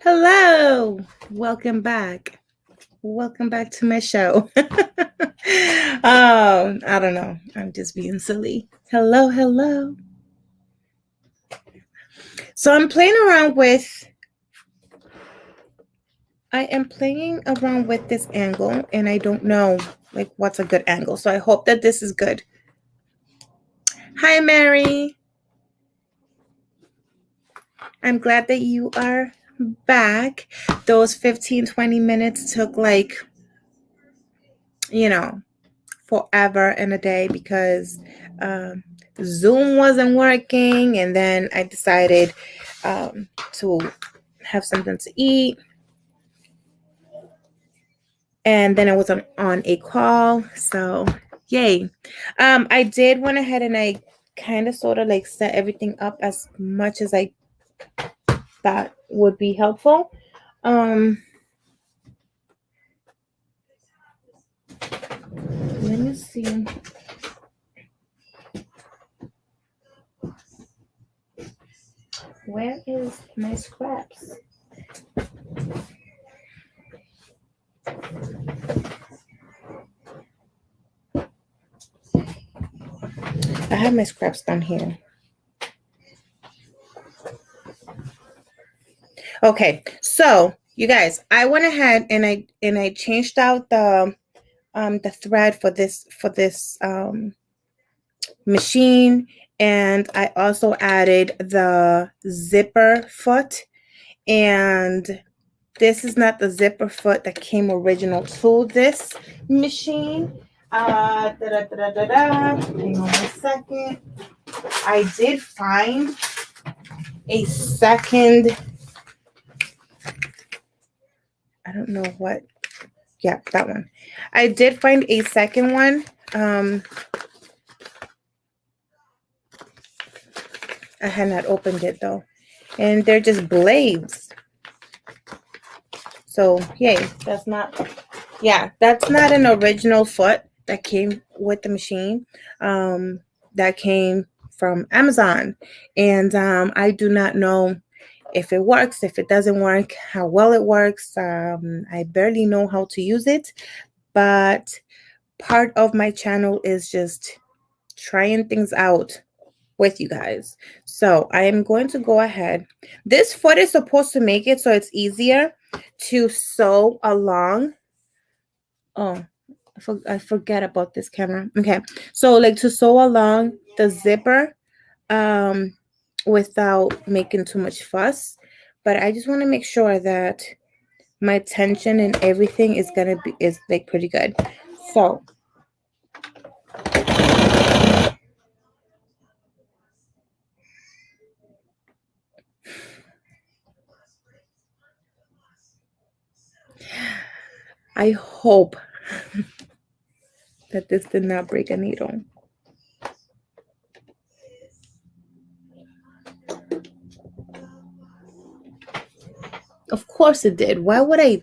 Hello, welcome back. Welcome back to my show. I don't know. I'm just being silly. Hello. So I am playing around with this angle and I don't know like what's a good angle. So I hope that this is good. Hi, Mary. I'm glad that you are back. Those 15-20 minutes took like, forever and a day because Zoom wasn't working, and then I decided to have something to eat, and then I was on a call. So yay. I did went ahead and I kind of sort of like set everything up as much as I thought would be helpful. Let me see. Where is my scraps? I have my scraps down here. Okay, so you guys, I went ahead and I changed out the thread for this machine, and I also added the zipper foot, and this is not the zipper foot that came original to this machine. Hang on a second. I did find a second. I don't know what. Yeah, that one. I did find a second one. I had not opened it though. And they're just blades. So yay, that's not an original foot that came with the machine. That came from Amazon. And I do not know if it works, if it doesn't work, how well it works. I barely know how to use it, but part of my channel is just trying things out with you guys. So I am going to go ahead. This foot is supposed to make it so it's easier to sew along. Oh, I forget about this camera. Okay, so like to sew along the zipper without making too much fuss. But I just want to make sure that my tension and everything is like pretty good. So I hope that this did not break a needle. Of course it did. Why would I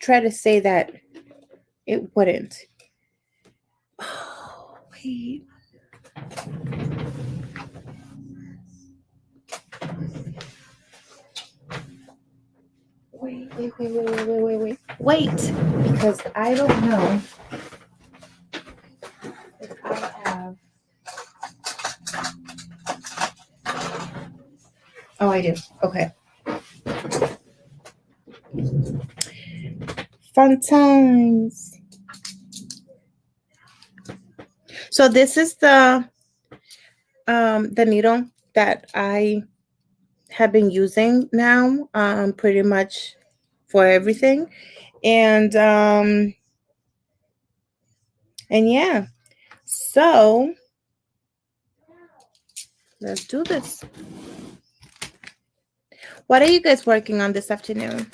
try to say that it wouldn't? Oh, wait. Wait, because I don't know if I have. Oh, I do. Okay. Fun times. So this is the needle that I have been using now, pretty much for everything, and yeah. So let's do this. What are you guys working on this afternoon?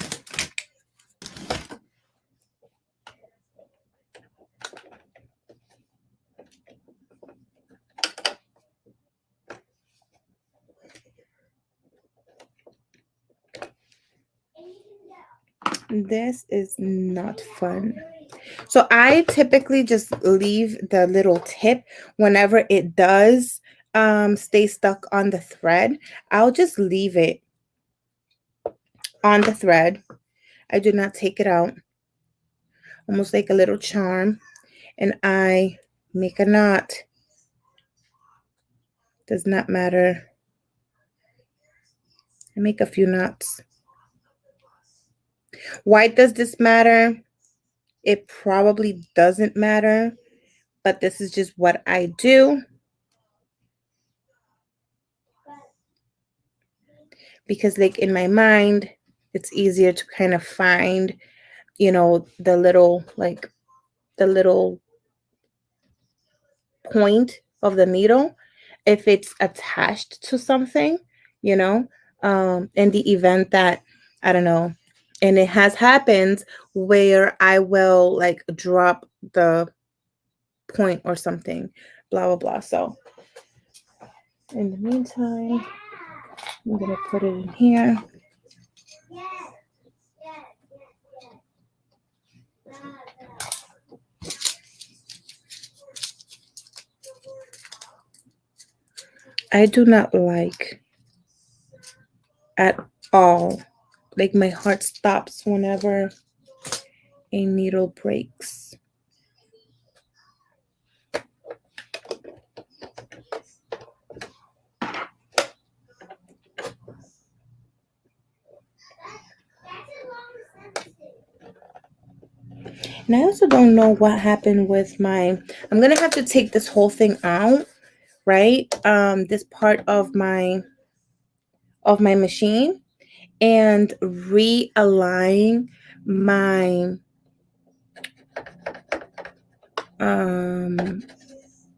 This is not fun. So I typically just leave the little tip whenever it does stay stuck on the thread, I'll just leave it on the thread. I do not take it out, almost like a little charm, and I make a knot. Does not matter. I make a few knots. Why does this matter? It probably doesn't matter, but this is just what I do. Because like in my mind, it's easier to kind of find, the little point of the needle if it's attached to something, in the event that, I don't know, and it has happened where I will like drop the point or something, blah, blah, blah. So in the meantime, I'm going to put it in here. I do not like at all, like my heart stops whenever a needle breaks. And I also don't know what happened with I'm going to have to take this whole thing out, right? This part of my machine, and realign my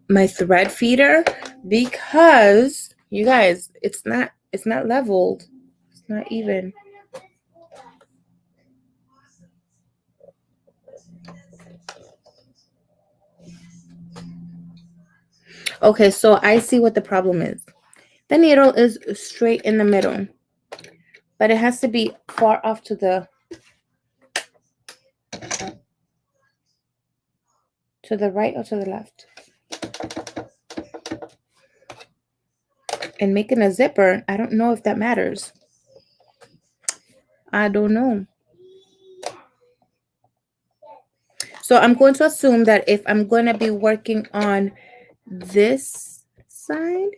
my thread feeder, because you guys, it's not leveled. It's not even. Okay, so I see what the problem is. The needle is straight in the middle, but it has to be far off to the right or to the left. And making a zipper, I don't know if that matters. I don't know. So I'm going to assume that if I'm going to be working on this side,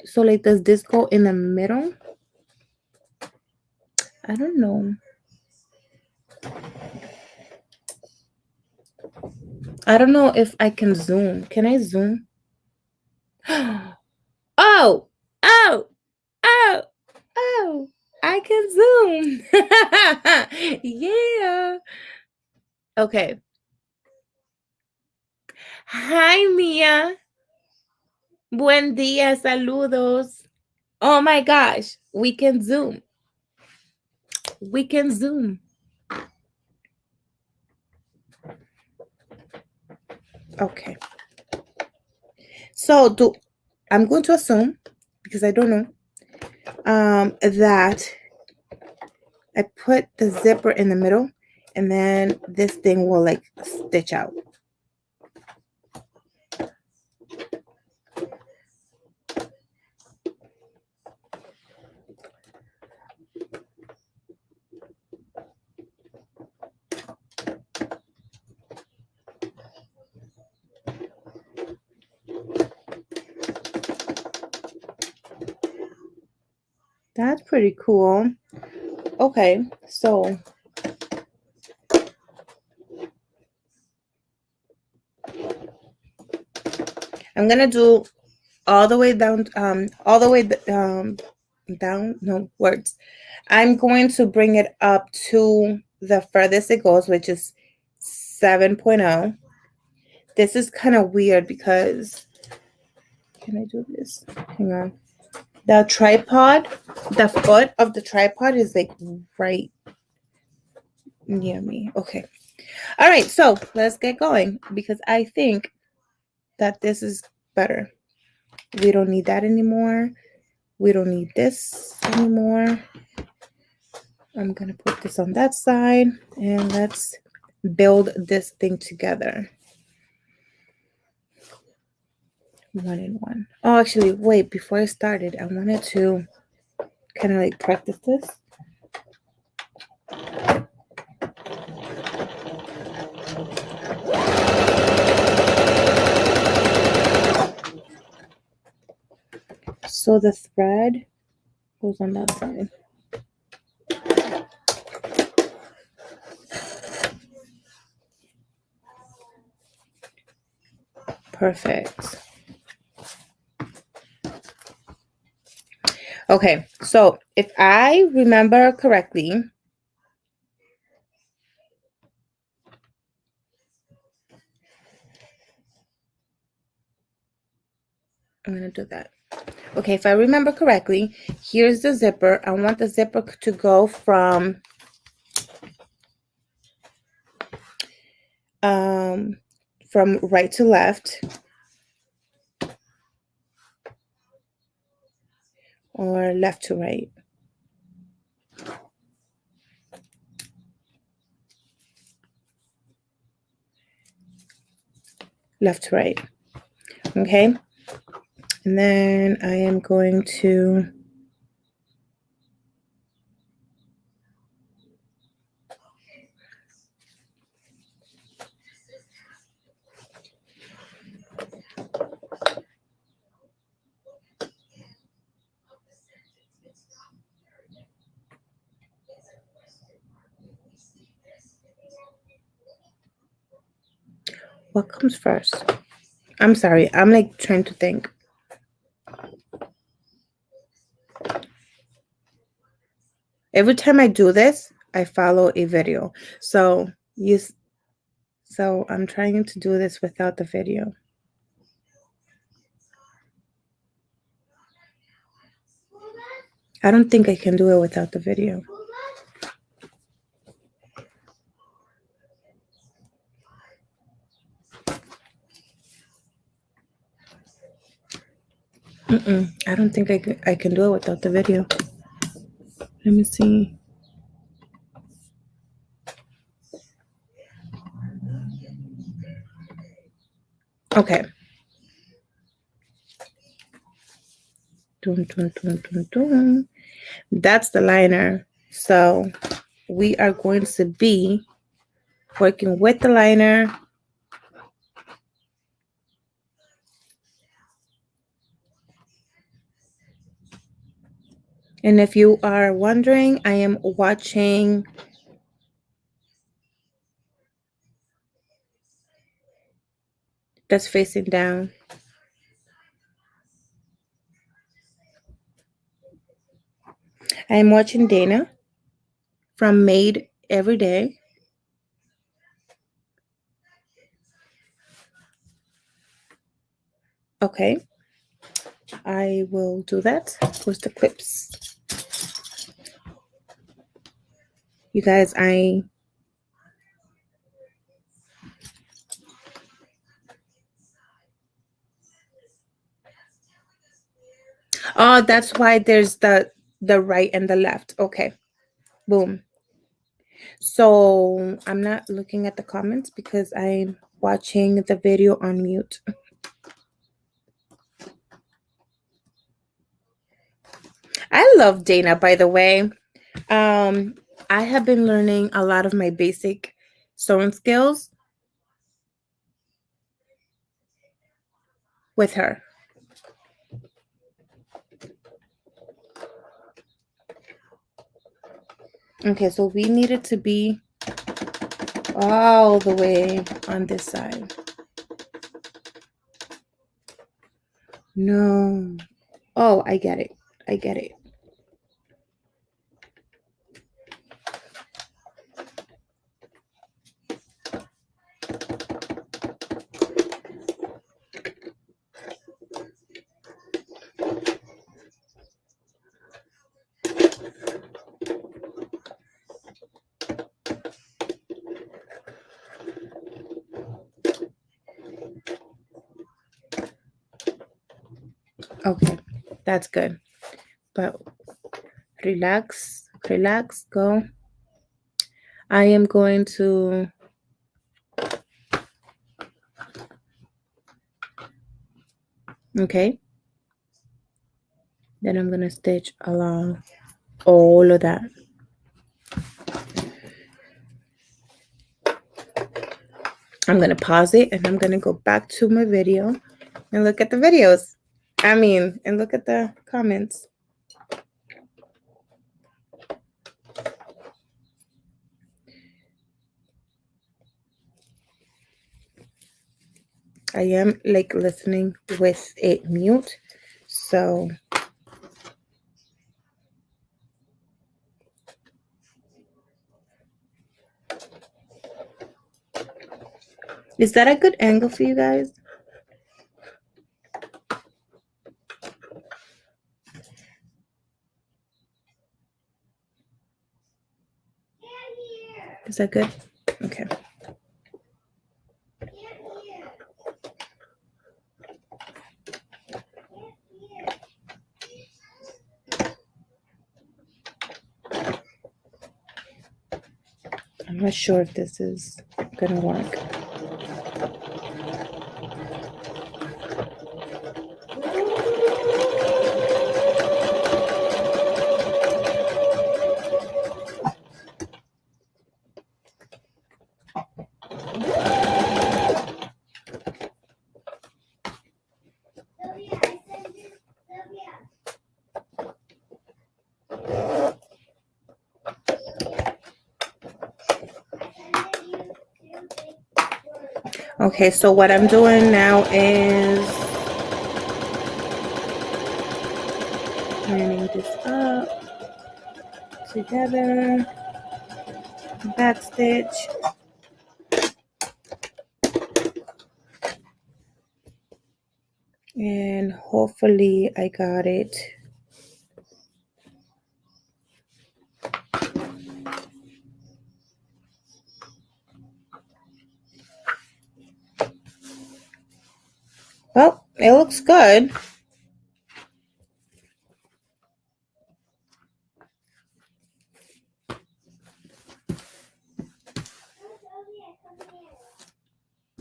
so like, does this go in the middle? I don't know. I don't know if I can zoom. Can I zoom? Oh, oh, oh, oh, I can zoom. Yeah. Okay. Hi, Mia. Buen día, saludos. Oh my gosh, we can zoom. We can zoom. Okay. So I'm going to assume, because I don't know, that I put the zipper in the middle, and then this thing will like stitch out. That's pretty cool. Okay, so I'm gonna do all the way down, down, no words. I'm going to bring it up to the furthest it goes, which is 7.0. This is kind of weird because, can I do this? Hang on. The tripod, the foot of the tripod is like right near me. Okay. All right, so let's get going, because I think that this is better. We don't need that anymore. We don't need this anymore. I'm going to put this on that side, and let's build this thing together. one in one. Oh, actually, wait, before I started, I wanted to kind of like practice this. So the thread goes on that side. Perfect. Okay, so if I remember correctly, I'm going to do that. Okay, if I remember correctly, here's the zipper. I want the zipper to go from right to left, or left to right. Left to right. Okay. And then I am going to what comes first? I'm sorry. I'm like trying to think. Every time I do this, I follow a video. So I'm trying to do this without the video. I don't think I can do it without the video. I don't think I can do it without the video. Let me see. Okay. Dun, dun, dun, dun, dun. That's the liner. So we are going to be working with the liner. And if you are wondering, I am watching that's facing down. I am watching Dana from Made Every Day. Okay. I will do that with the clips. You guys, oh, that's why there's the right and the left. Okay. Boom. So I'm not looking at the comments because I'm watching the video on mute. I love Dana, by the way. I have been learning a lot of my basic sewing skills with her. Okay, so we need it to be all the way on this side. No. Oh, I get it. I get it. Okay, that's good. But relax, relax, go. I am going to Okay. Then I'm going to stitch along all of that. I'm going to pause it and I'm going to go back to my video and look at the videos. And look at the comments. I am like listening with it mute. So is that a good angle for you guys? Is that good? Okay. I'm not sure if this is gonna work. Okay, so what I'm doing now is lining this up together, back stitch, and hopefully I got it. Well, it looks good.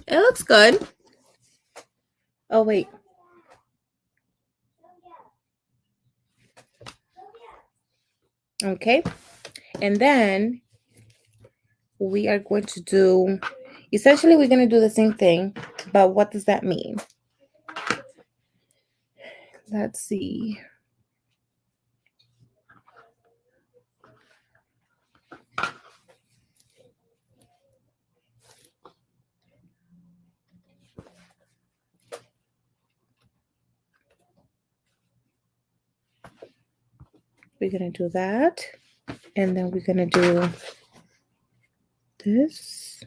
It looks good. Oh, wait. Okay. And then we are going to do, essentially we're going to do the same thing, but what does that mean? Let's see. We're going to do that. And then we're going to do this.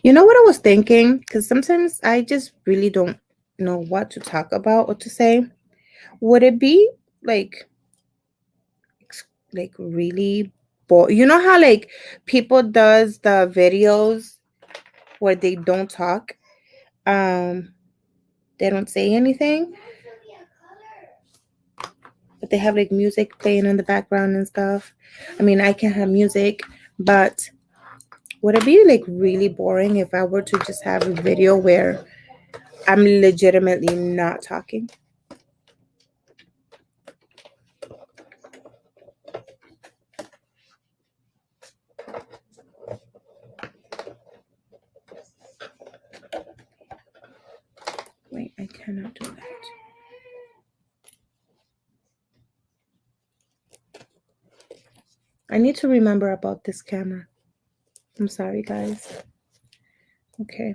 You know what I was thinking? Because sometimes I just really don't know what to talk about or to say. Would it be like really you know how like people does the videos where they don't talk, they don't say anything, but they have like music playing in the background and stuff. I mean, I can have music, but would it be like really boring if I were to just have a video where I'm legitimately not talking? Wait, I cannot do that. I need to remember about this camera. I'm sorry, guys. Okay.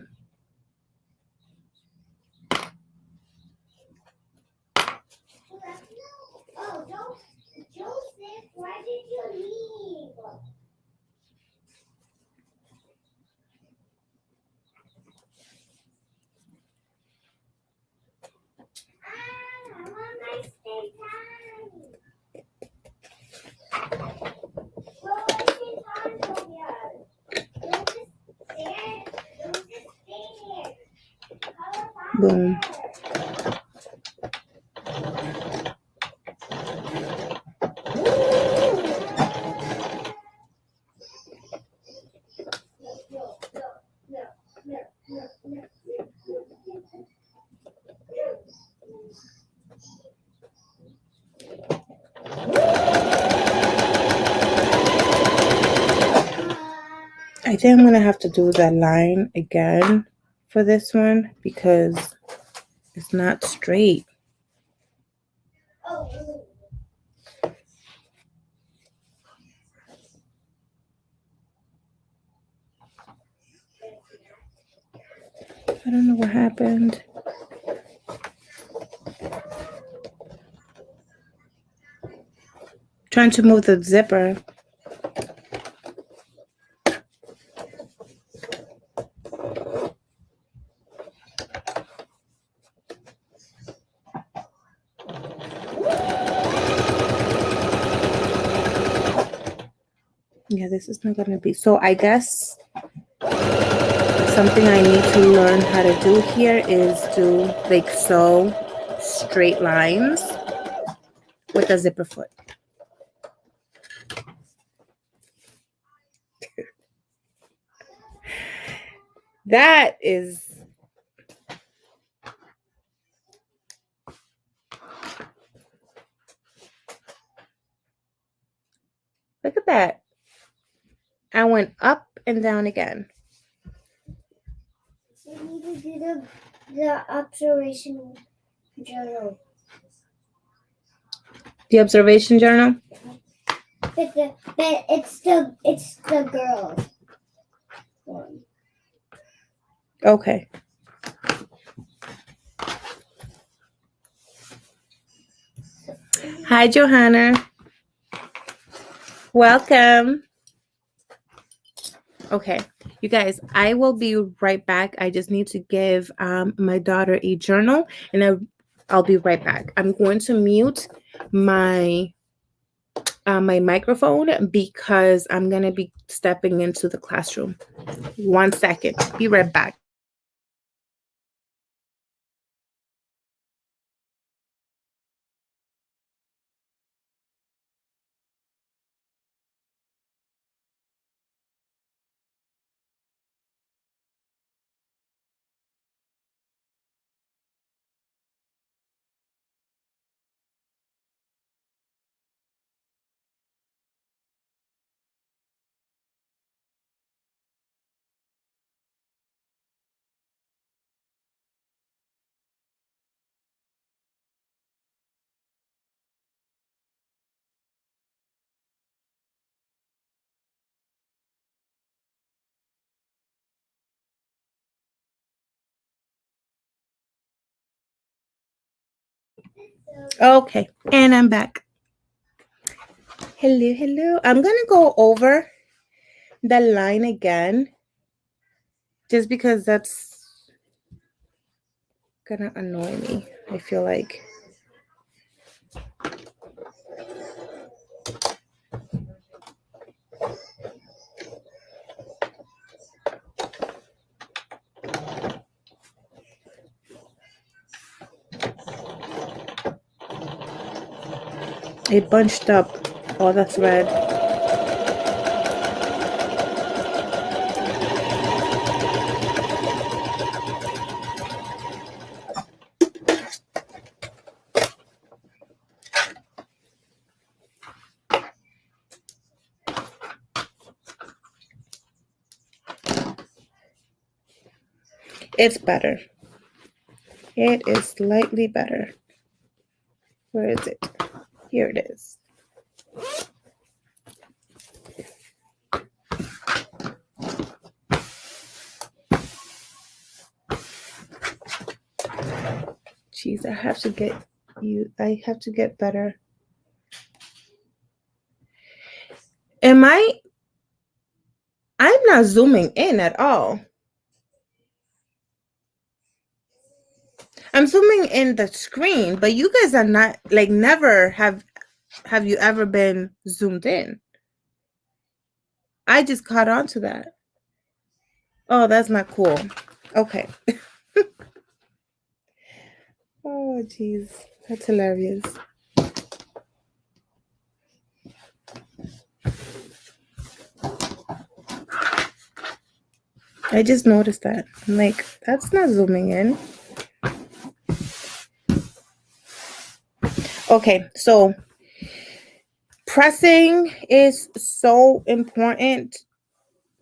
Joseph, why did you leave? I want my stay time. Well, I stay time, Sylvia. Don't just stay here. Boom. I think I'm going to have to do that line again for this one because it's not straight. Oh. I don't know what happened. Trying to move the zipper. Yeah, this is not gonna be. So I guess something I need to learn how to do here is to like sew straight lines with a zipper foot. That is look at that. I went up and down again. So you need to do the observation journal. The observation journal. But it's the girl one. Okay. Hi, Johanna. Welcome. Okay, you guys, I will be right back. I just need to give my daughter a journal, and I'll be right back. I'm going to mute my my microphone because I'm gonna be stepping into the classroom. 1 second. Be right back. Okay, and I'm back. Hello, hello. I'm gonna go over the line again just because that's gonna annoy me. I feel like. It bunched up all the thread. It's better. It is slightly better. Where is it? Here it is. Jeez, I have to get better. I'm not zooming in at all. I'm zooming in the screen, but you guys are not, like, never have you ever been zoomed in? I just caught on to that. Oh, that's not cool. Okay. Oh, jeez. That's hilarious. I just noticed that. I'm like, that's not zooming in. Okay, so pressing is so important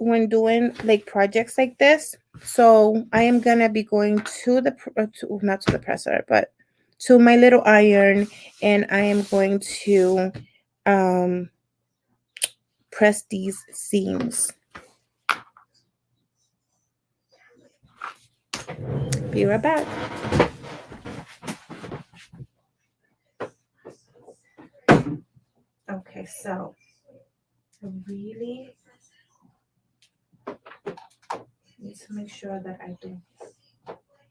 when doing like projects like this. So I am gonna be going to the not to the presser, but to my little iron, and I am going to press these seams. Be right back. Okay, so I really need to make sure that I don't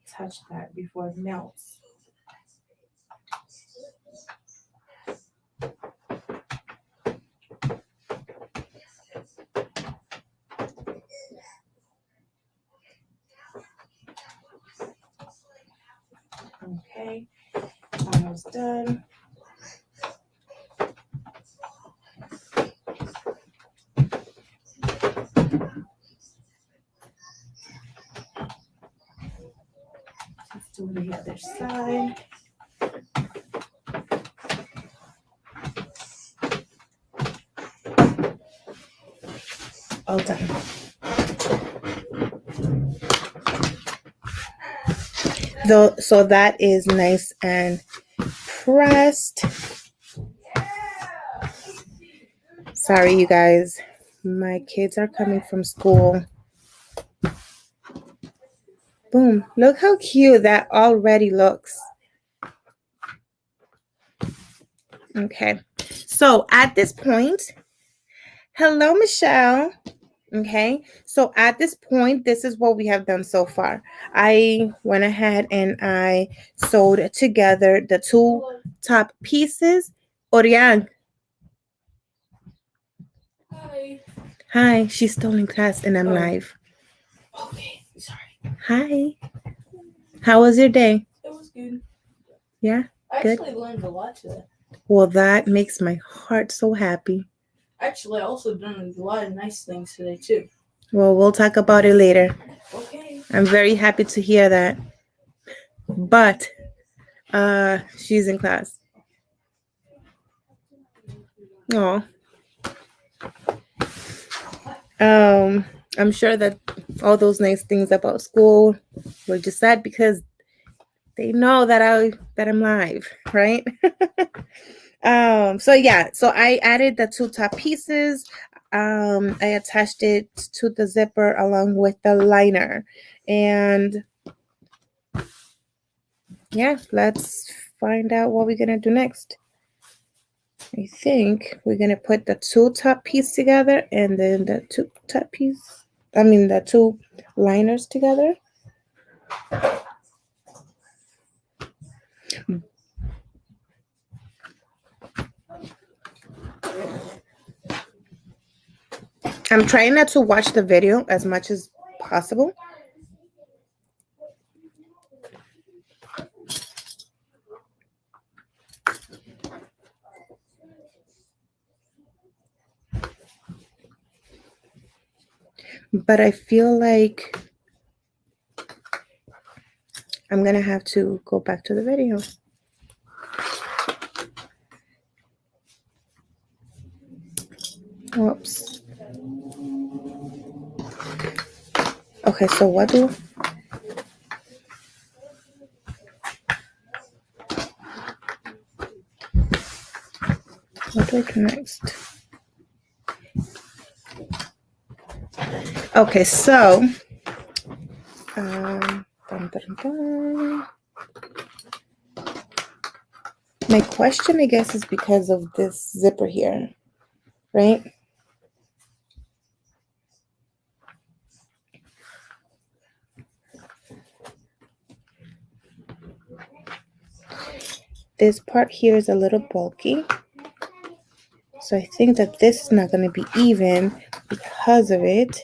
touch that before it melts. Okay, almost done. Let's do the other side. All done. So that is nice and pressed. Sorry, you guys. My kids are coming from school. Boom. Look how cute that already looks. Okay. So at this point, hello, Michelle. Okay. So at this point, this is what we have done so far. I went ahead and I sewed together the two top pieces. Oriang. Hi. Hi. She's still in class and I'm live. Okay, sorry. Hi. How was your day? It was good. Yeah. I Good. actually learned a lot today. Well, that makes my heart so happy. Actually, I also done a lot of nice things today too. Well, we'll talk about it later. Okay. I'm very happy to hear that. But she's in class. Oh. I'm sure that all those nice things about school were just said because they know that I'm live, right? So yeah, so I added the two top pieces. I attached it to the zipper along with the liner. And yeah, let's find out what we're gonna do next. I think we're gonna put the two top piece together and then the two liners together. I'm trying not to watch the video as much as possible. But I feel like I'm gonna have to go back to the video. Whoops. Okay, so what do I do next? Okay, so dun, dun, dun. My question, I guess, is because of this zipper here, right? This part here is a little bulky. So I think that this is not going to be even because of it.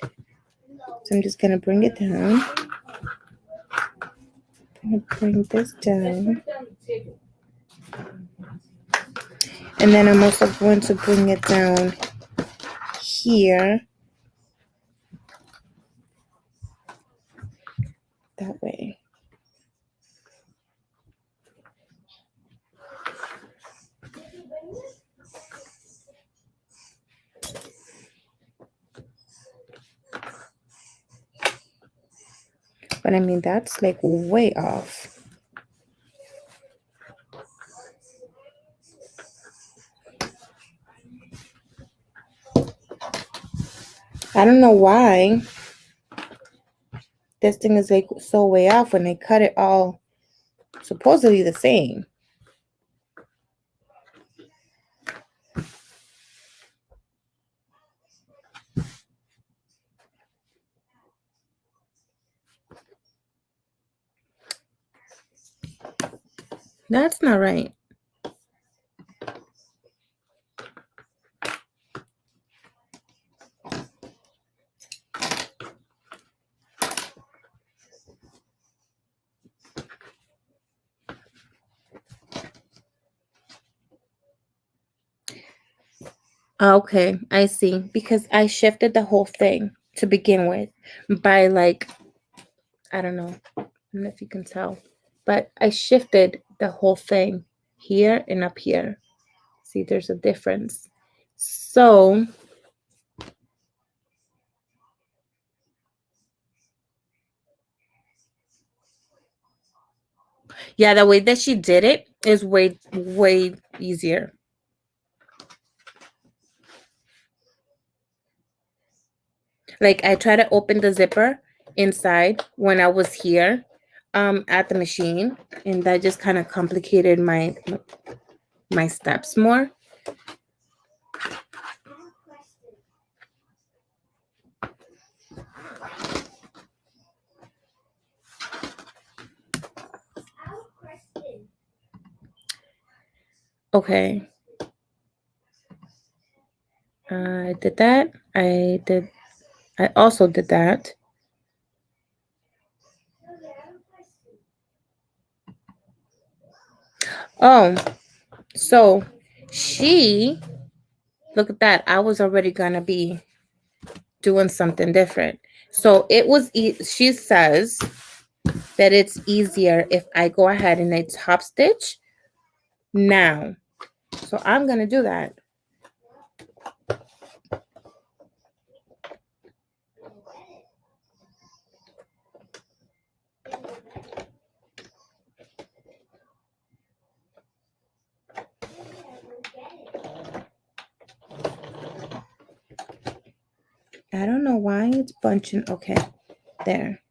So I'm just going to bring it down. I'm going to bring this down. And then I'm also going to bring it down here. That way. But I mean, that's like way off. I don't know why this thing is like so way off when they cut it all supposedly the same. That's not right. Okay, I see. Because I shifted the whole thing to begin with by like, I don't know. I don't know if you can tell, but I shifted the whole thing here and up here. See, there's a difference. So, yeah, the way that she did it is way, way easier. Like I try to open the zipper inside when I was here at the machine, and that just kind of complicated my steps more. Okay. I did that. I also did that. Oh, so look at that. I was already gonna be doing something different. So it was, she says that it's easier if I go ahead and I top stitch now. So I'm gonna do that. I don't know why it's bunching. Okay, there.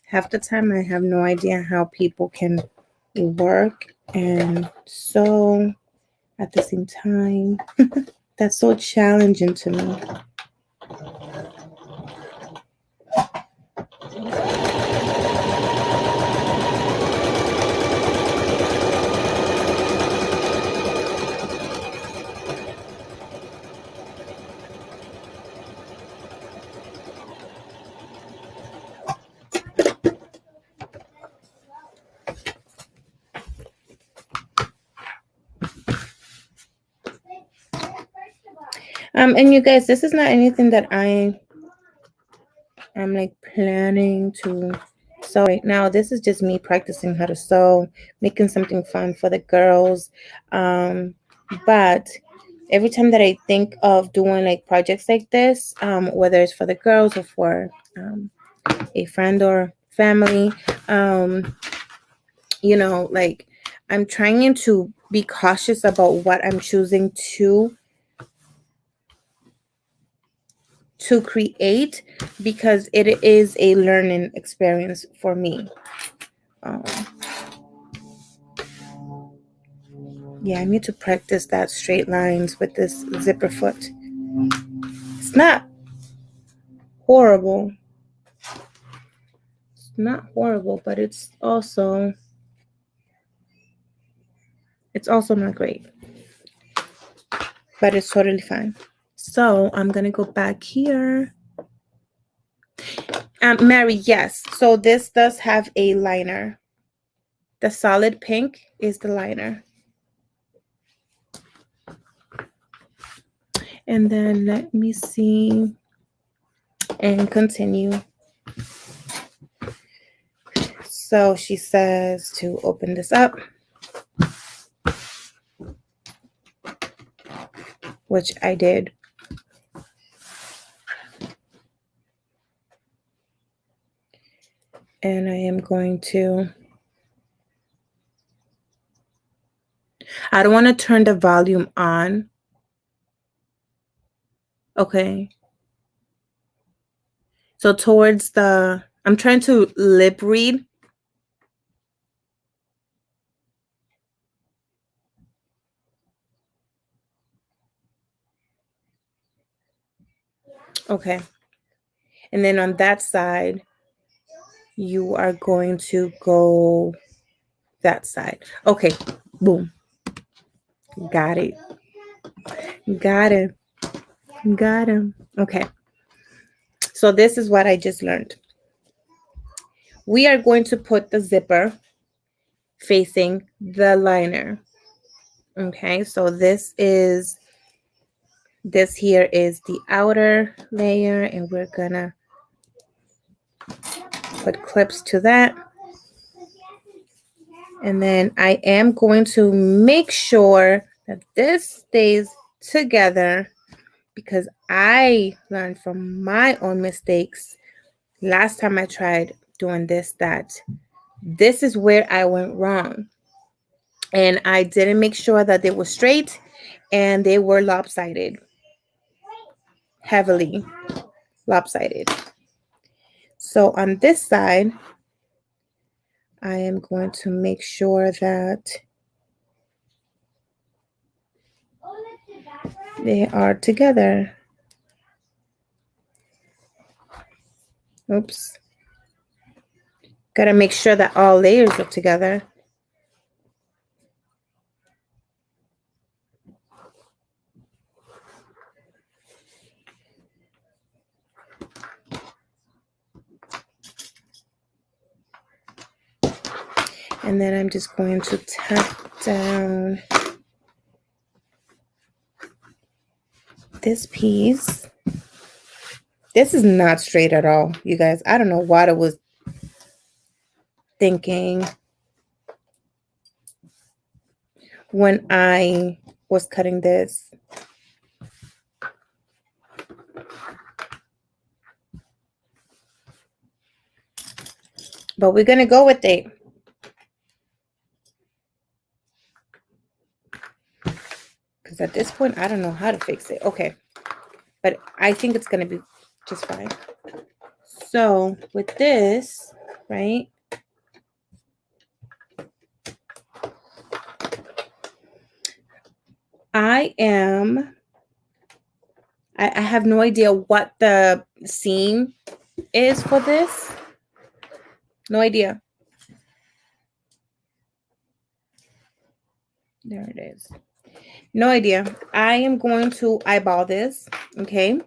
Half the time I have no idea how people can work and sew at the same time. That's so challenging to me. And you guys, this is not anything that I'm like planning to sew right now. This is just me practicing how to sew, making something fun for the girls. But every time that I think of doing like projects like this, whether it's for the girls or for a friend or family, like I'm trying to be cautious about what I'm choosing to create, because it is a learning experience for me. Yeah, I need to practice that straight lines with this zipper foot. It's not horrible. It's not horrible, but it's also not great. But it's totally fine. So I'm gonna go back here. Mary, yes. So this does have a liner. The solid pink is the liner. And then let me see and continue. So she says to open this up, which I did. And I am going to, I don't want to turn the volume on. Okay. So towards the, I'm trying to lip read. Okay. And then on that side, you are going to go that side. Okay. Boom. Got it. Got it. Got him. Okay. So this is what I just learned. We are going to put the zipper facing the liner. Okay. So this here is the outer layer, and we're gonna put clips to that. And then I am going to make sure that this stays together, because I learned from my own mistakes last time I tried doing this, that this is where I went wrong. And I didn't make sure that they were straight, and they were lopsided, heavily lopsided. So on this side, I am going to make sure that they are together. Oops. Gotta make sure that all layers are together. And then I'm just going to tap down this piece. This is not straight at all, you guys. I don't know what I was thinking when I was cutting this. But we're gonna go with it. Because at this point, I don't know how to fix it. Okay. But I think it's gonna be just fine. So with this, right? I have no idea what the seam is for this. No idea. There it is. No idea. I am going to eyeball this, okay?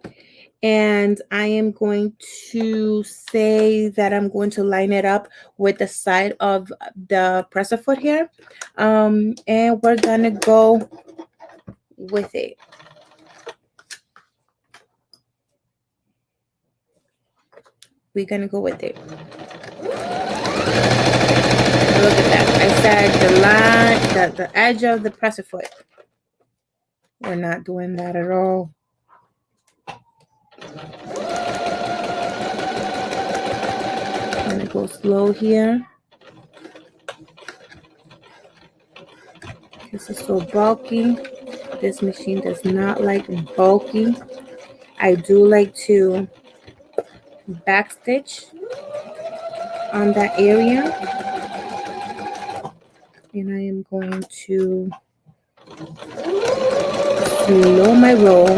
And I am going to say that I'm going to line it up with the side of the presser foot here. And we're gonna go with it. We're gonna go with it. Look at that. I said the line, the edge of the presser foot. We're not doing that at all. I'm gonna go slow here. This is so bulky. This machine does not like bulky. I do like to backstitch on that area. And I am going to slow my roll.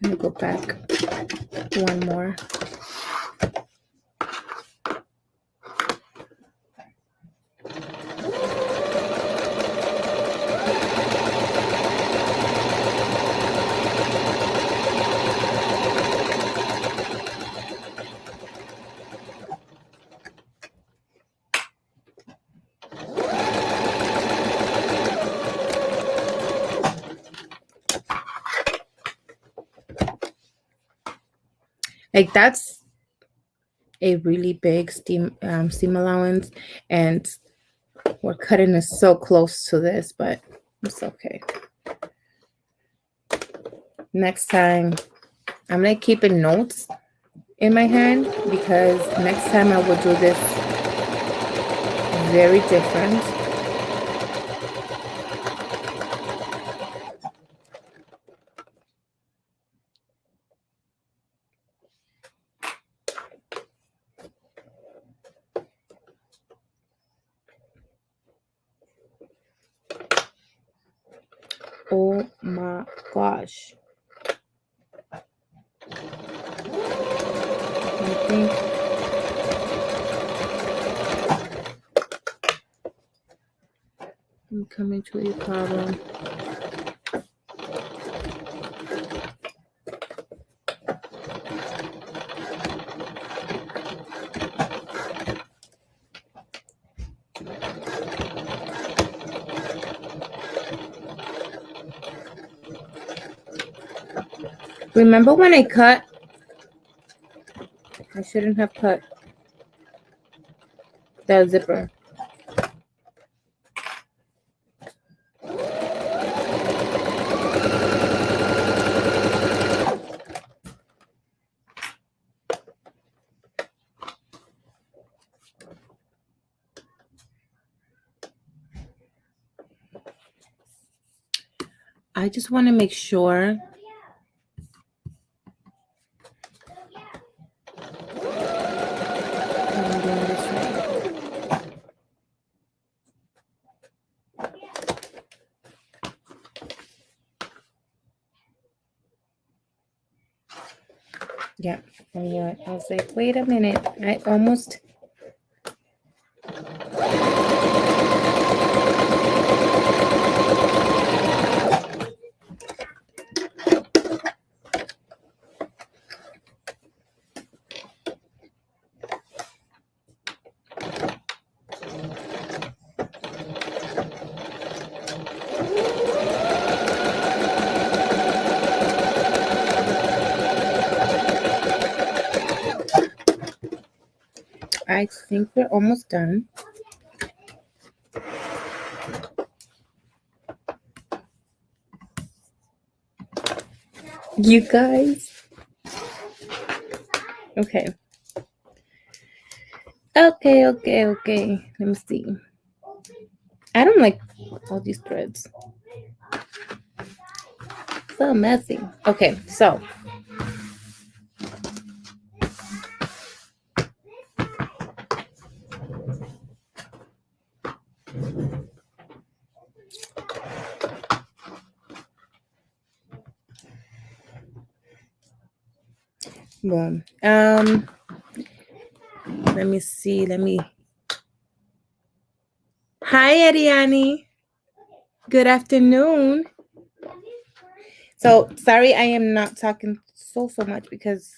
I'm gonna go back one more. Like that's a really big seam allowance, and we're cutting it so close to this, but it's okay. Next time, I'm like keeping notes in my hand because next time I will do this very different. Oh my gosh. I think I'm coming to a problem. Remember when I cut? I shouldn't have cut the zipper. I just want to make sure I'm doing this right. Yeah, I knew it. I was like, wait a minute. I almost. I think we're almost done. You guys. Okay. Okay. Let me see. I don't like all these threads. So messy. Okay, so. Well, let me see. Hi, Ariani. Good afternoon. So sorry, I am not talking so much because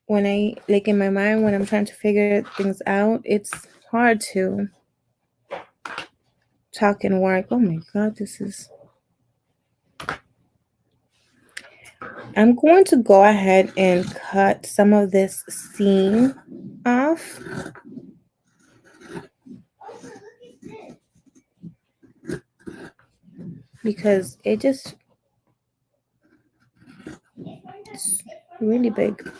when I like in my mind when I'm trying to figure things out, it's hard to talk and work. Oh my God, this is. I'm going to go ahead and cut some of this seam off. Because it's really big.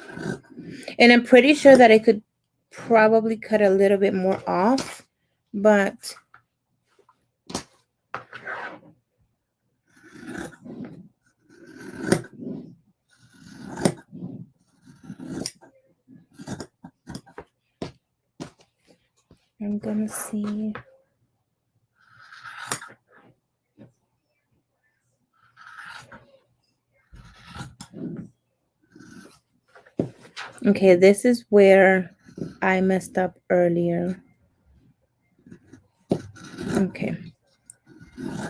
And I'm pretty sure that I could probably cut a little bit more off, but I'm gonna see. Okay, this is where I messed up earlier. Okay.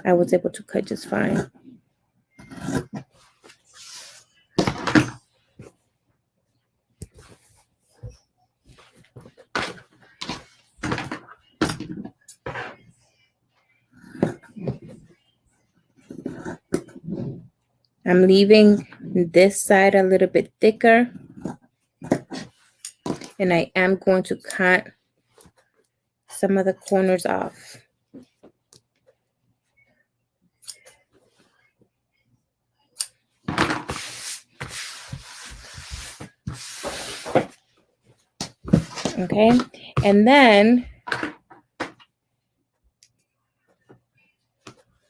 I was able to cut just fine. I'm leaving this side a little bit thicker. And I am going to cut some of the corners off. Okay, and then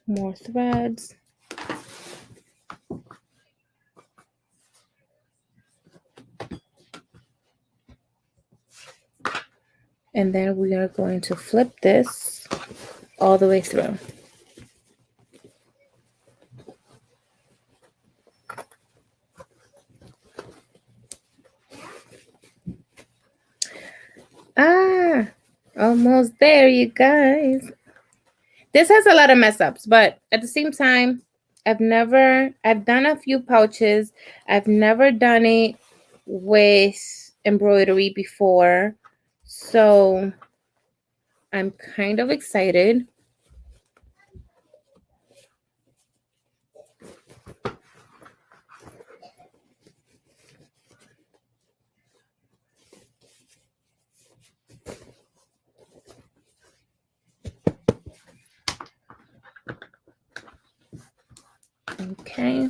more threads. And then we are going to flip this all the way through. Ah, almost there, you guys. This has a lot of mess ups, but at the same time, I've done a few pouches. I've never done it with embroidery before. So I'm kind of excited. Okay.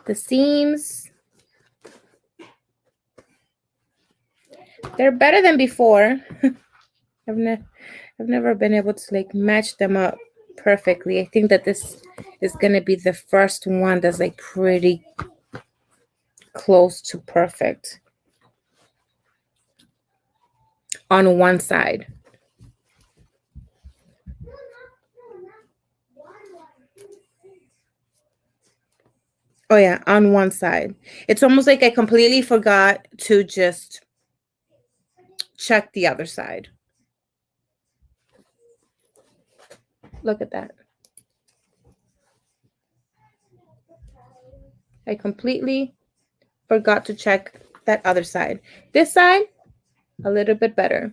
The seams, they're better than before. I've never been able to like match them up perfectly. I think that this is gonna be the first one that's like pretty close to perfect on one side. Oh yeah, on one side. It's almost like I completely forgot to just check the other side. Look at that. I completely forgot to check that other side. This side, a little bit better.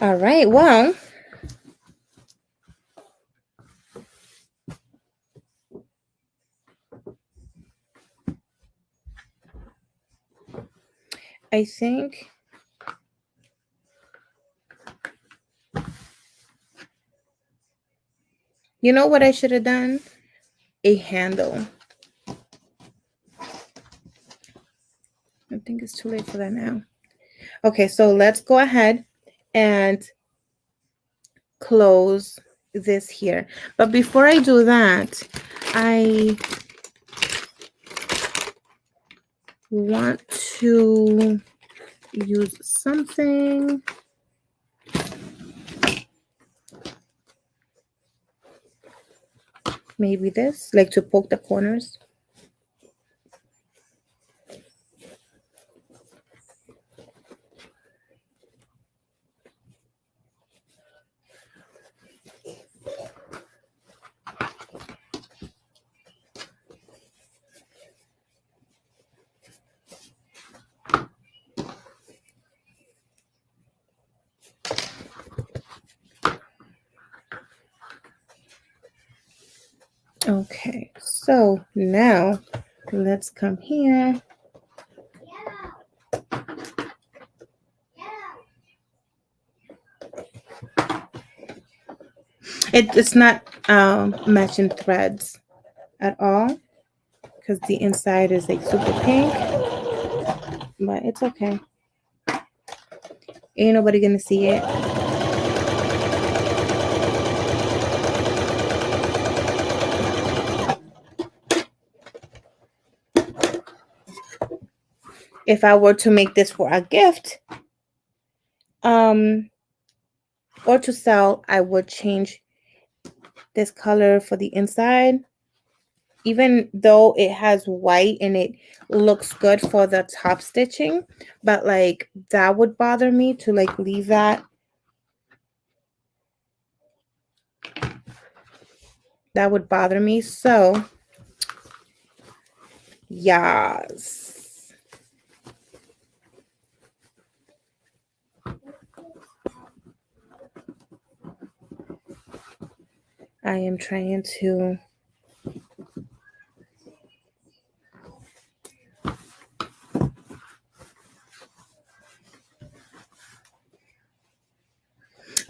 All right, well, I think you know what I should have done? A handle. I think it's too late for that now. Okay, so let's go ahead and close this here. But before I do that, I want to use something. Maybe this, like to poke the corners. Okay, so now let's come here. It's not matching threads at all because the inside is like super pink, but it's okay. Ain't nobody gonna see it. If I were to make this for a gift, or to sell, I would change this color for the inside, even though it has white and it looks good for the top stitching, but like that would bother me to like leave that. That would bother me. So yes. I am trying to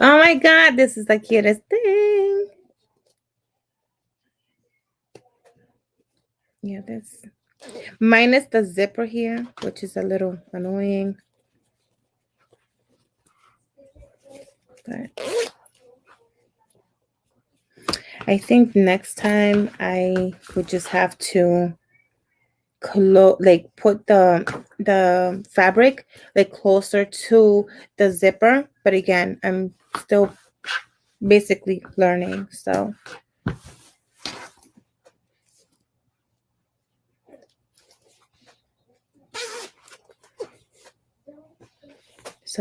oh my god, this is the cutest thing. Yeah, this minus the zipper here, which is a little annoying. But I think next time I would just have to like put the fabric like closer to the zipper. But again, I'm still basically learning. So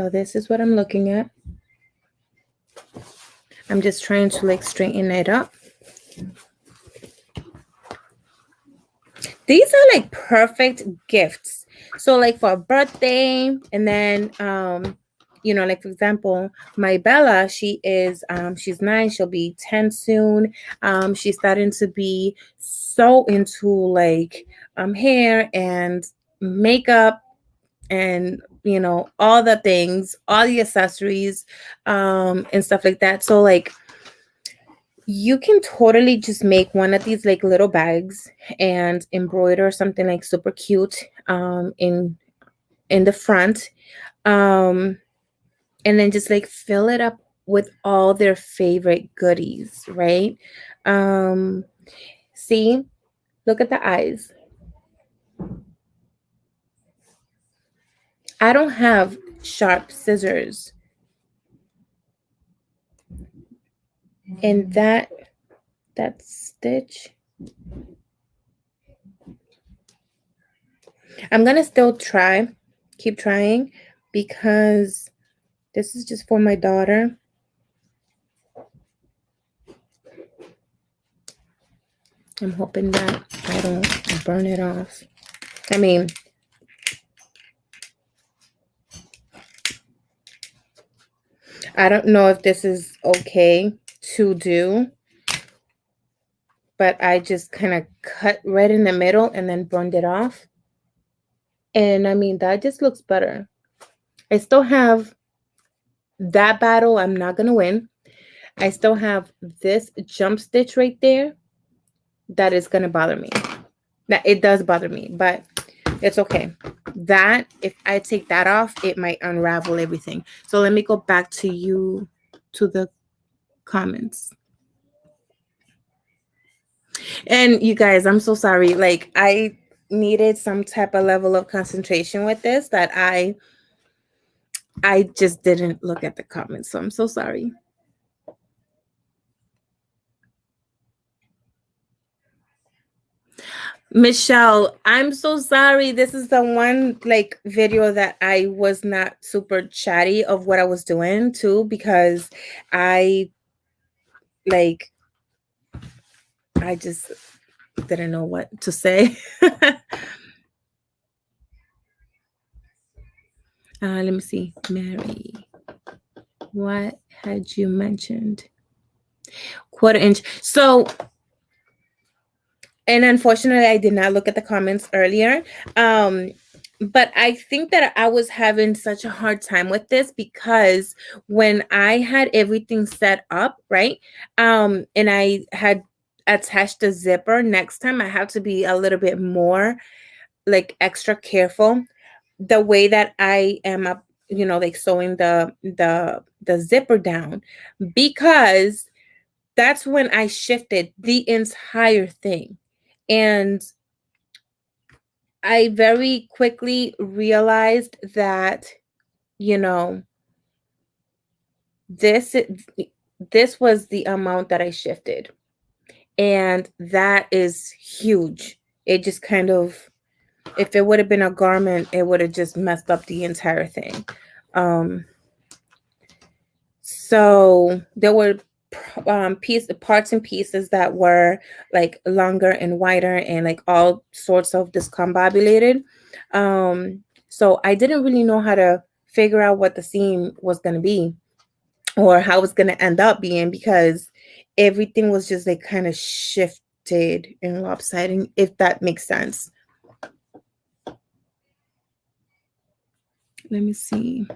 this is what I'm looking at. I'm just trying to like straighten it up. These are like perfect gifts. So like for a birthday, and then you know, like for example, my Bella, she's 9, she'll be 10 soon. She's starting to be so into like hair and makeup and you know all the things, all the accessories and stuff like that. So like you can totally just make one of these like little bags and embroider something like super cute in the front, um and then just like fill it up with all their favorite goodies, right? See, look at the eyes. I don't have sharp scissors, and that stitch, I'm gonna still keep trying, because this is just for my daughter. I'm hoping that I don't burn it off. I mean, I don't know if this is okay to do, but I just kind of cut right in the middle and then burned it off. And I mean, that just looks better. I still have that battle. I'm not going to win. I still have this jump stitch right there that is going to bother me. That it does bother me, but it's okay. That, if I take that off, it might unravel everything. So let me go back to you, to the comments. And you guys, I'm so sorry. Like, I needed some type of level of concentration with this that I just didn't look at the comments. So I'm so sorry. Michelle, I'm so sorry. This is the one like video that I was not super chatty of what I was doing too, because I just didn't know what to say. Let me see. Mary, what had you mentioned? 1/4 inch. So, and unfortunately, I did not look at the comments earlier. But I think that I was having such a hard time with this because when I had everything set up, right? And I had attached the zipper, next time I have to be a little bit more like extra careful the way that I am up, you know, like sewing the zipper down, because that's when I shifted the entire thing. And I very quickly realized that, you know, this was the amount that I shifted. And that is huge. It just kind of, if it would have been a garment, it would have just messed up the entire thing. So there were parts and pieces that were like longer and wider and like all sorts of discombobulated. So I didn't really know how to figure out what the seam was going to be or how it's going to end up being, because everything was just like kind of shifted and lopsided, if that makes sense. Let me see.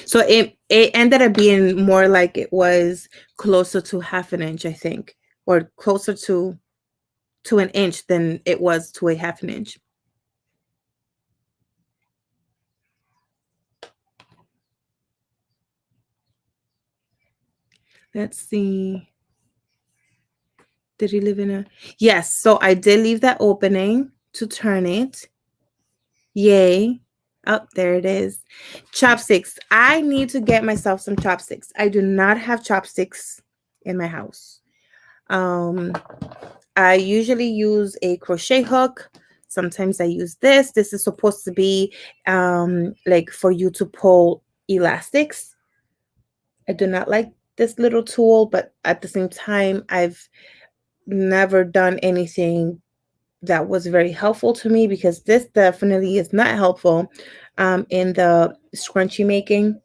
So it ended up being more like it was closer to half an inch, I think, or closer to an inch than it was to a half an inch. Let's see. Did he live in a? Yes. So I did leave that opening to turn it. Yay. Oh, there it is. Chopsticks. I need to get myself some chopsticks. I do not have chopsticks in my house. I usually use a crochet hook. Sometimes I use this. This is supposed to be like for you to pull elastics. I do not like this little tool, but at the same time, I've never done anything that was very helpful to me, because this definitely is not helpful in the scrunchie making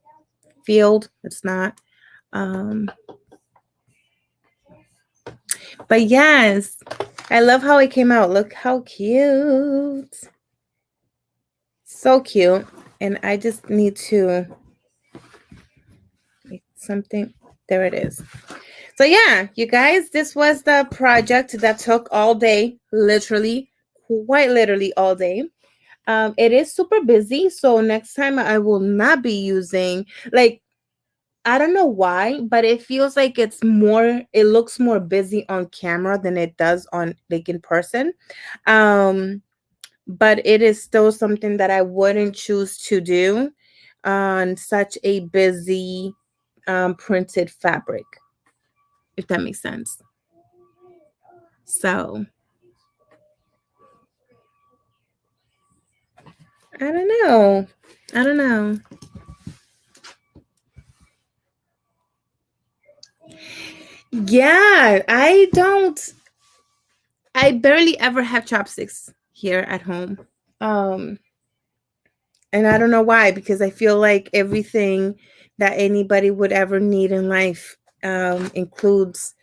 field. It's not. But yes, I love how it came out. Look how cute. So cute. And I just need to make something. There it is. So yeah, you guys, this was the project that took all day, literally, quite literally all day. It is super busy, so next time I will not be using, like, I don't know why, but it feels like it looks more busy on camera than it does on like in person. But it is still something that I wouldn't choose to do on such a busy printed fabric, if that makes sense. So I don't know. I don't know. Yeah, I barely ever have chopsticks here at home. And I don't know why, because I feel like everything that anybody would ever need in life includes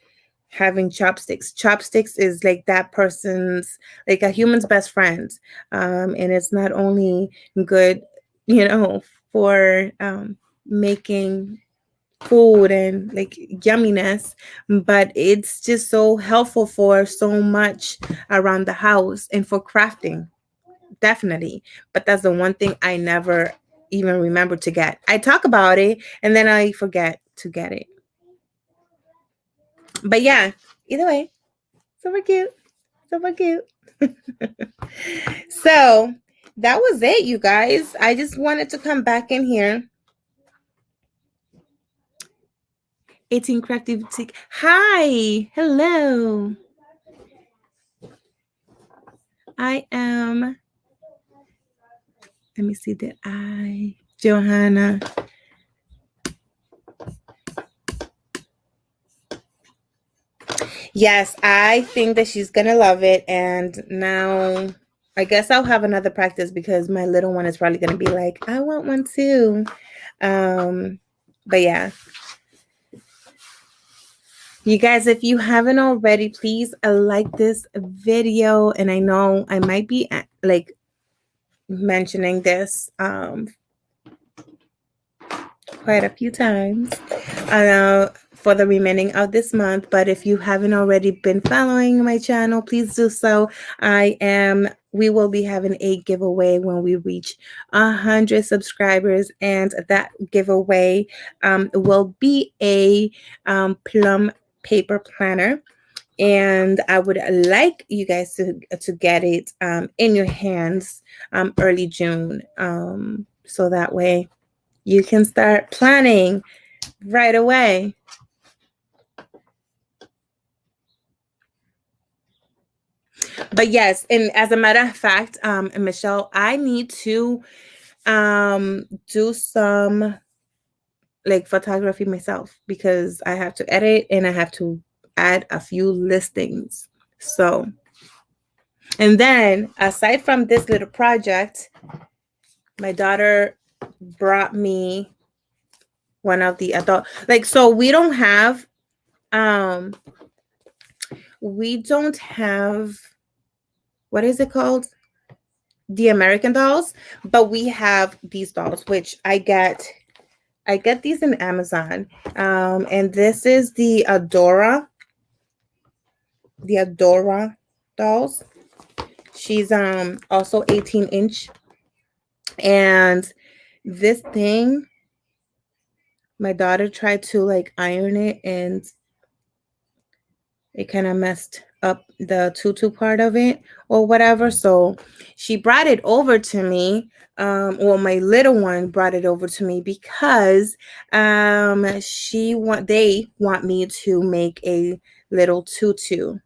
having chopsticks. Chopsticks is like that person's, like a human's best friend. And it's not only good, for making food and like yumminess, but it's just so helpful for so much around the house and for crafting, definitely. But that's the one thing I never even remember to get. I talk about it and then I forget to get it. But yeah, either way, super cute, super cute. So that was it, you guys. I just wanted to come back in here. 18 Crafty Boutique. Hi, hello. I am. Let me see that Johanna. Yes, I think that she's gonna love it. And now I guess I'll have another practice, because my little one is probably gonna be like, I want one too. But yeah. You guys, if you haven't already, please like this video. And I know I might be like mentioning this quite a few times for the remaining of this month. But if you haven't already been following my channel, please do so. We will be having a giveaway when we reach 100 subscribers, and that giveaway will be a plum paper planner. And I would like you guys to get it in your hands early June, so that way you can start planning right away. But yes, and as a matter of fact, Michelle, I need to do some like photography myself, because I have to edit and I have to add a few listings. So, and then aside from this little project, my daughter brought me one of the adult, like, so we don't have what is it called, the American dolls, but we have these dolls, which I get these in Amazon. And this is the Adora dolls. She's also 18-inch. And this thing, my daughter tried to like iron it, and it kind of messed up the tutu part of it or whatever. So she brought it over to me. Well, my little one brought it over to me because they want me to make a little tutu.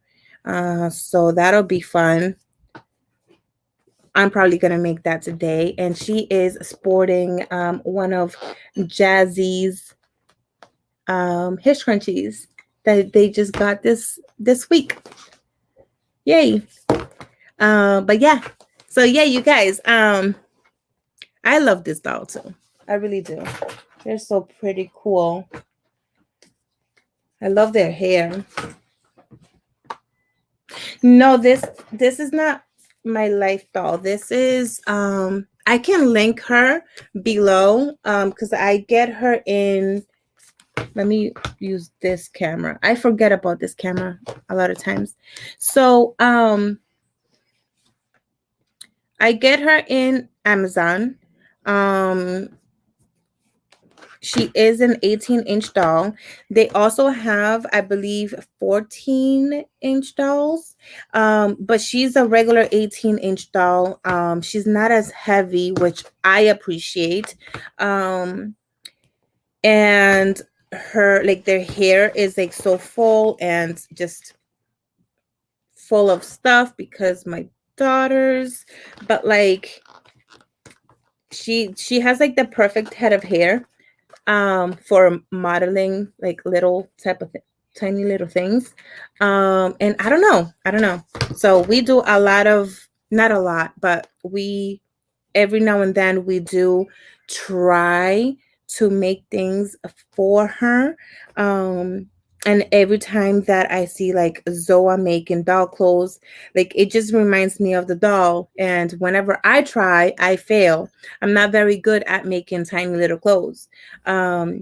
So that'll be fun. I'm probably gonna make that today. And she is sporting one of Jazzy's hair scrunchies that they just got this week. Yay. But yeah. So yeah, you guys, I love this doll too. I really do. They're so pretty cool. I love their hair. No, this is not my life doll. This is I can link her below because I get her in. Let me use this camera. I forget about this camera a lot of times. So I get her in Amazon. She is an 18-inch doll. They also have, I believe, 14-inch dolls. But she's a regular 18-inch doll. She's not as heavy, which I appreciate. And their hair is like so full and just full of stuff because my daughters, but like she has like the perfect head of hair for modeling like little type of tiny little things. And I don't know. So we do a lot of, not a lot, but we every now and then we do try to make things for her. And every time that I see like Zoa making doll clothes, like it just reminds me of the doll. And whenever I try, I fail. I'm not very good at making tiny little clothes. But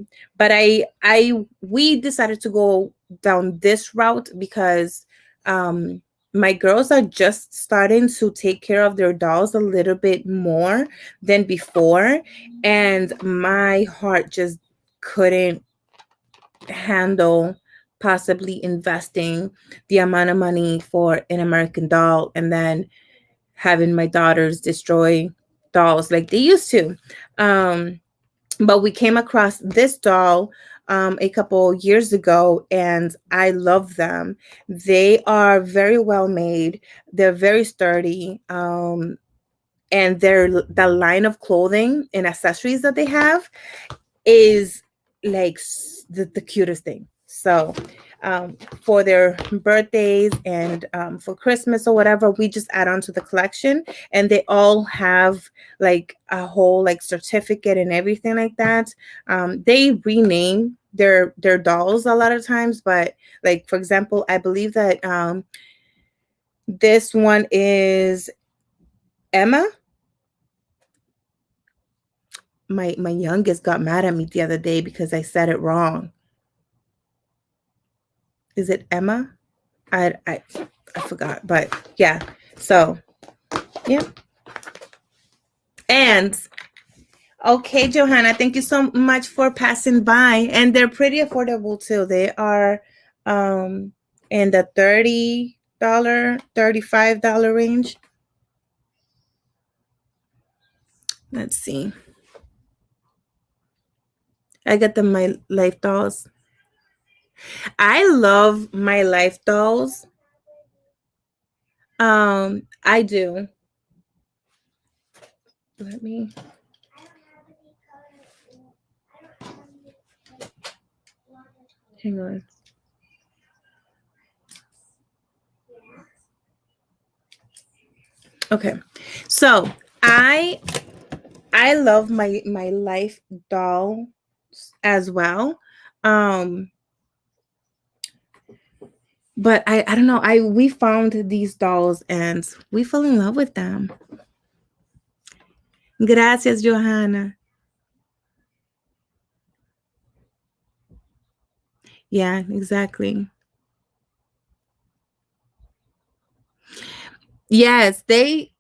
we decided to go down this route because my girls are just starting to take care of their dolls a little bit more than before. And my heart just couldn't handle possibly investing the amount of money for an American doll and then having my daughters destroy dolls like they used to. But we came across this doll a couple years ago, and I love them. They are very well made. They're very sturdy. And the line of clothing and accessories that they have is like the cutest thing. So for their birthdays and for Christmas or whatever, we just add on to the collection, and they all have like a whole like certificate and everything like that. They rename their dolls a lot of times, but like for example, I believe that this one is Emma. My youngest got mad at me the other day because I said it wrong. Is it Emma? I forgot, but yeah. So, yeah. And okay, Johanna, thank you so much for passing by. And they're pretty affordable too. They are in the $30, $35 range. Let's see. I got the My Life dolls. I love My Life dolls. I do. Let me. Hang on. Okay. So I love my Life doll as well. Um, but I don't know. We found these dolls and we fell in love with them. Gracias, Johanna. Yeah, exactly. Yes, they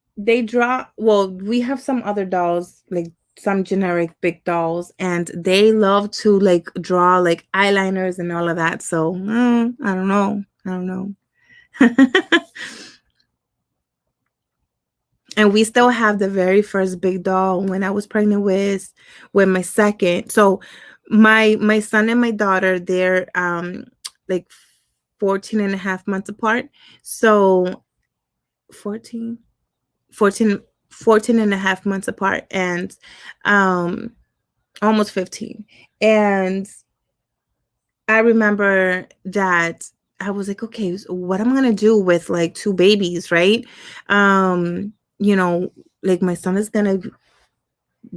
draw. Well, we have some other dolls, like some generic big dolls, and they love to like draw like eyeliners and all of that. So I don't know. I don't know. And we still have the very first big doll when I was pregnant with my second. So my son and my daughter, they're like 14 and a half months apart. So 14, 14, 14 and a half months apart, and um almost 15. And I remember that I was like, okay, so what am I gonna do with like two babies, right? You know, like my son is gonna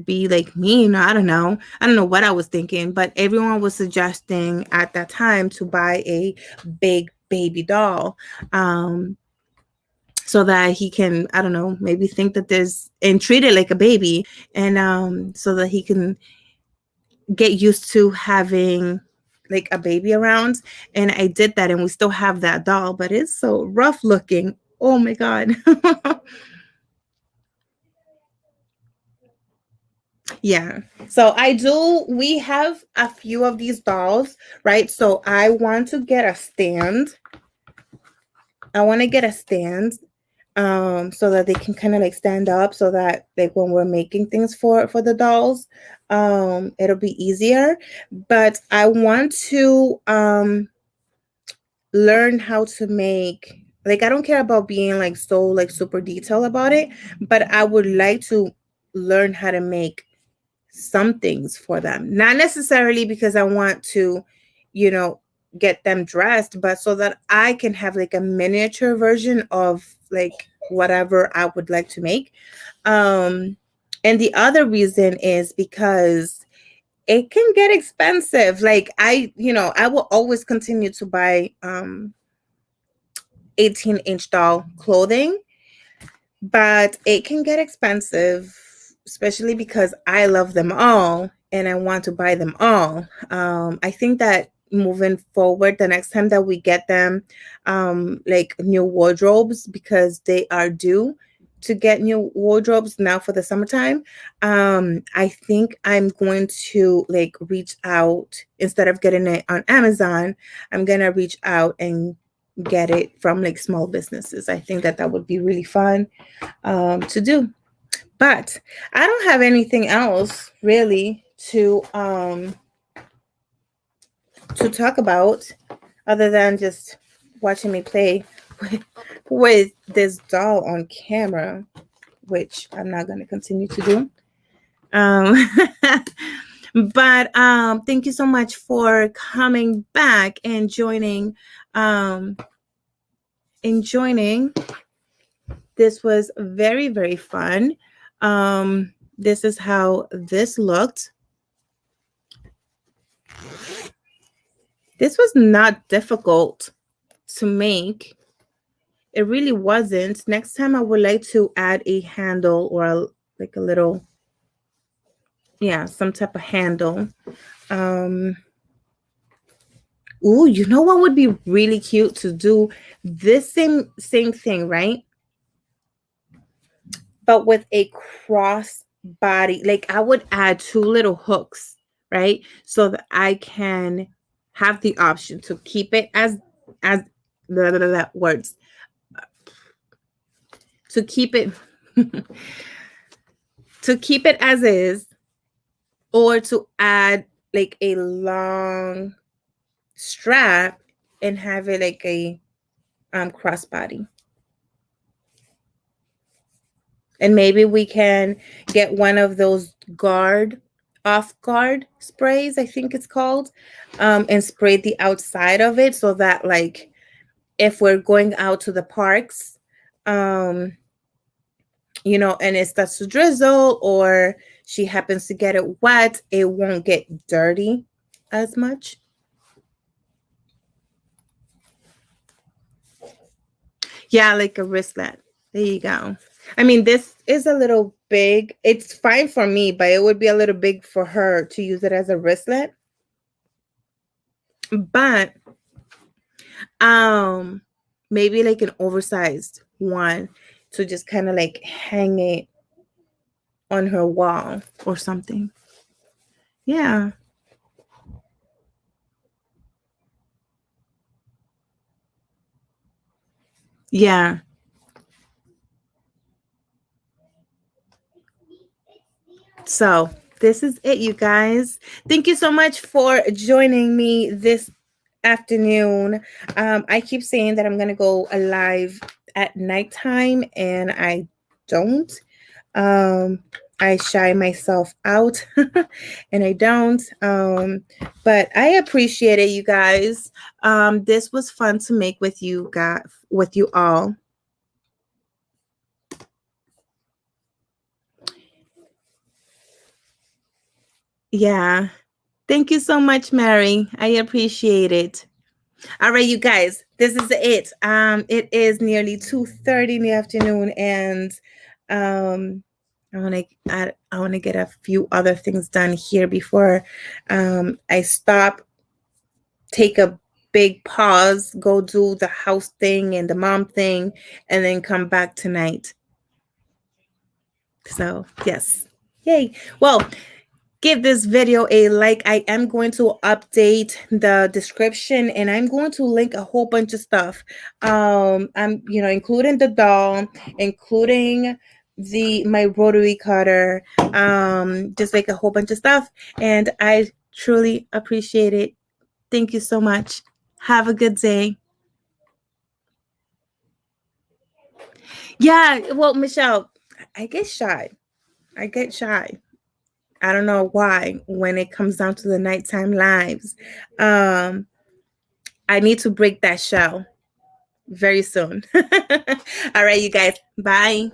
be like me. No, I don't know what I was thinking, but everyone was suggesting at that time to buy a big baby doll. So that he can, I don't know, maybe think that there's and treat it like a baby, and so that he can get used to having like a baby around. And I did that, and we still have that doll, but it's so rough looking. Oh my god. Yeah. So we have a few of these dolls, right? So I want to get a stand. I want to get a stand so that they can kind of like stand up, so that like when we're making things for the dolls, it'll be easier. But I want to learn how to make, like, I don't care about being like so like super detailed about it, but I would like to learn how to make some things for them. Not necessarily because I want to, you know, get them dressed, but so that I can have like a miniature version of like whatever I would like to make. Um and the other reason is because it can get expensive. Like I will always continue to buy 18-inch doll clothing, but it can get expensive, especially because I love them all and I want to buy them all. I think that moving forward, the next time that we get them, like new wardrobes, because they are due to get new wardrobes now for the summertime. I think I'm going to like reach out instead of getting it on Amazon. I'm gonna reach out and get it from like small businesses. I think that that would be really fun to do. But I don't have anything else really to talk about other than just watching me play with this doll on camera, which I'm not going to continue to do. Um, but thank you so much for coming back and joining. And joining. This was very, very fun. This is how this looked. This was not difficult to make. It really wasn't. Next time I would like to add a handle or like a little, yeah, some type of handle. Ooh, you know what would be really cute to do? This same thing, right? But with a cross body. Like I would add two little hooks, right? So that I can have the option to keep it as the words, to keep it to keep it as is, or to add like a long strap and have it like a crossbody. And maybe we can get one of those off guard sprays, I think it's called, and spray the outside of it, so that like if we're going out to the parks, and it starts to drizzle, or she happens to get it wet, it won't get dirty as much. Yeah, like a wristlet. There you go. I mean, this is a little big. It's fine for me, but it would be a little big for her to use it as a wristlet. But um maybe like an oversized one to just kind of like hang it on her wall or something. Yeah. Yeah. So this is it, you guys. Thank you so much for joining me this afternoon. I keep saying that I'm gonna go live at nighttime, and I don't. Um, I shy myself out, and I don't. But I appreciate it, you guys. This was fun to make with you guys, with you all. Yeah. Thank you so much, Mary. I appreciate it. All right, you guys, this is it. It is nearly 2:30 in the afternoon, and um I want to get a few other things done here before I stop, take a big pause, go do the house thing and the mom thing, and then come back tonight. So, yes. Yay. Well, give this video a like. I am going to update the description, and I'm going to link a whole bunch of stuff. I'm including the doll, including my rotary cutter, just like a whole bunch of stuff. And I truly appreciate it. Thank you so much. Have a good day. Yeah, well, Michelle, I get shy. I get shy. I don't know why when it comes down to the nighttime lives. Um, I need to break that shell very soon. All right, you guys. Bye.